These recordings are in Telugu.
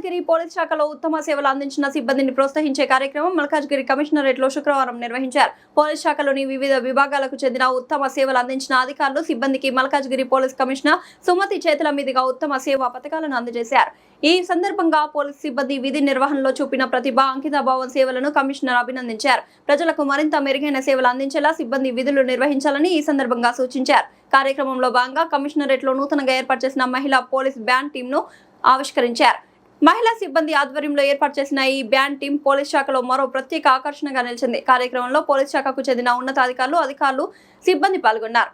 మల్కాజ్గిరి పోలీస్ శాఖలో ఉత్తమ సేవలు అందించిన సిబ్బందిని ప్రోత్సహించే కార్యక్రమం మల్కాజ్గిరి కమిషనరేట్లో శుక్రవారం నిర్వహించారు. పోలీస్ శాఖలోని వివిధ విభాగాలకు చెందిన ఉత్తమ సేవలు అందించిన అధికారులు సిబ్బందికి మల్కాజ్గిరి పోలీస్ కమిషనర్ సుమతి చేతుల మీదుగా ఉత్తమ సేవా పథకాలను అందజేశారు. ఈ సందర్భంగా పోలీస్ సిబ్బంది విధి నిర్వహణలో చూపిన ప్రతిభ, అంకితభావం సేవలను కమిషనర్ అభినందించారు. ప్రజలకు మరింత మెరుగైన సేవలు అందించేలా సిబ్బంది విధులు నిర్వహించాలని ఈ సందర్భంగా సూచించారు. కార్యక్రమంలో భాగంగా కమిషనరేట్లో నూతనంగా ఏర్పాటు చేసిన మహిళా పోలీస్ బ్యాండ్ టీంను ఆవిష్కరించారు. మహిళా సిబ్బంది ఆధ్వర్యంలో ఏర్పాటు చేసిన ఈ బ్యాండ్ టీం పోలీస్ శాఖలో మరో ప్రత్యేక ఆకర్షణగా నిలిచింది. కార్యక్రమంలో పోలీస్ శాఖకు చెందిన ఉన్నతాధికారులు, సిబ్బంది పాల్గొన్నారు.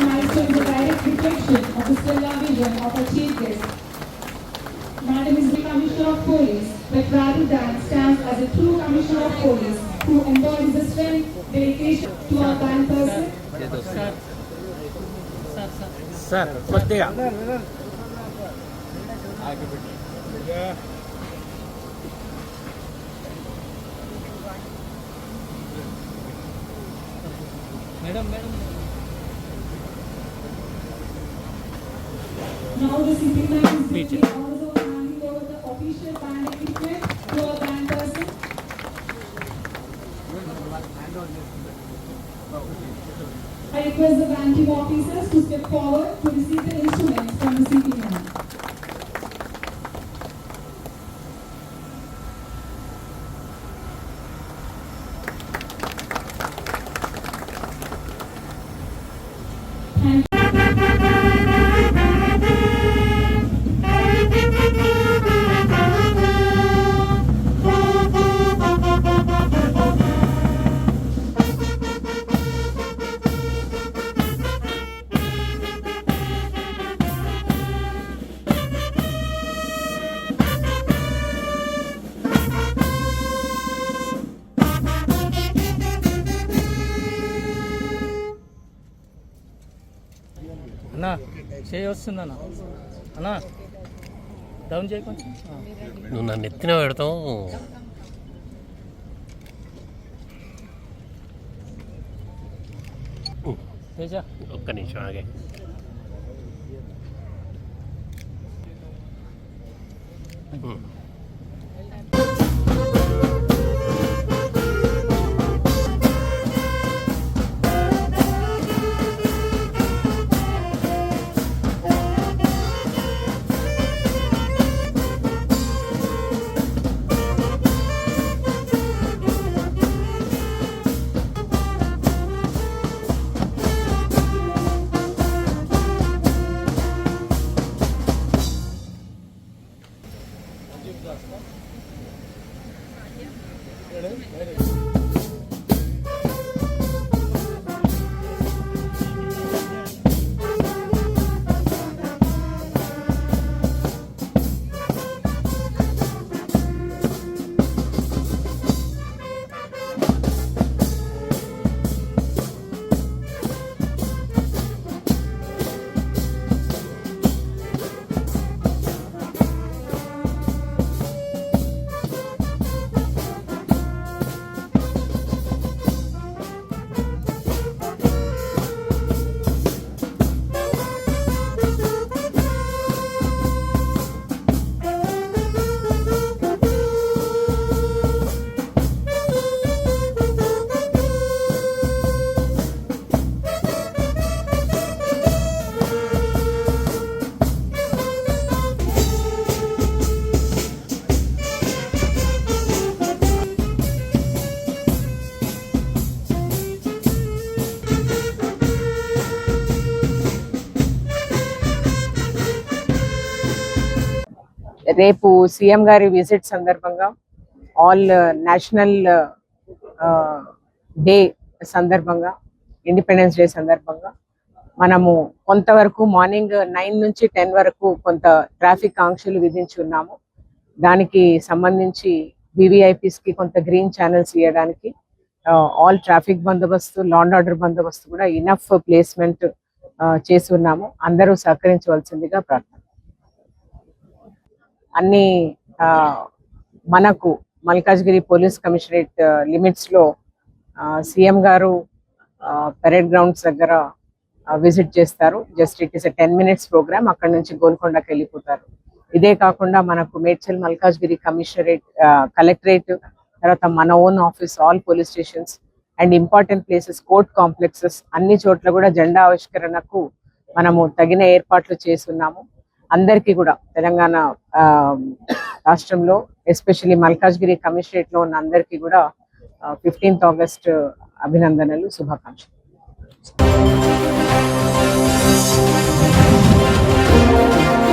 Milestone is a direct reflection of the stellar vision of our chief guest. Madam is the Commissioner of Police, but rather than stands as a true Commissioner of Police who embodies the strength, dedication to our band person. Sir, కొద్దిగా madam Now the city man is also handing over the official band equipment to our band person. I request the band team officers to step forward to receive the instruments from the city man. అన్నా చేయి వస్తుందన్నా అన్నా డౌన్ చేయి కొంచెం. నువ్వు నన్ను ఎత్తిన పెడతావు. ఒక్క నిమిషం ఆగే. రేపు సీఎం గారి విజిట్ సందర్భంగా ఆల్ నేషనల్ డే సందర్భంగా, ఇండిపెండెన్స్ డే సందర్భంగా మనము కొంతవరకు మార్నింగ్ 9 నుంచి 10 వరకు కొంత ట్రాఫిక్ ఆంక్షలు విధించి ఉన్నాము. దానికి సంబంధించి వివిఐపీస్ కి కొంత గ్రీన్ ఛానల్స్ ఇవ్వడానికి ఆల్ ట్రాఫిక్ బందోబస్తు, లా అండ్ ఆర్డర్ బందోబస్తు కూడా ఇనఫ్ ప్లేస్మెంట్ చేసి ఉన్నాము. అందరూ సహకరించవలసిందిగా ప్రార్థన. అన్ని మనకు మల్కాజ్గిరి పోలీస్ కమిషనరేట్ లిమిట్స్ లో సీఎం గారు పెరేడ్ గ్రౌండ్స్ దగ్గర విజిట్ చేస్తారు. Just it is 10 minutes programme. అక్కడ నుంచి గోల్కొండకి వెళ్ళిపోతారు. ఇదే కాకుండా మనకు మేడ్చల్ మల్కాజ్గిరి కమిషనరేట్, కలెక్టరేట్, తర్వాత మన own office, all police stations and important places, court complexes అన్ని చోట్ల కూడా జెండా ఆవిష్కరణకు మనము తగిన ఏర్పాట్లు చేస్తున్నాము. అందరికీ కూడా తెలంగాణ రాష్ట్రంలో ఎస్పెషల్లీ మల్కాజ్గిరి కమిషనరేట్ లో ఉన్న అందరికీ కూడా 15th August అభినందనలు, శుభాకాంక్షలు.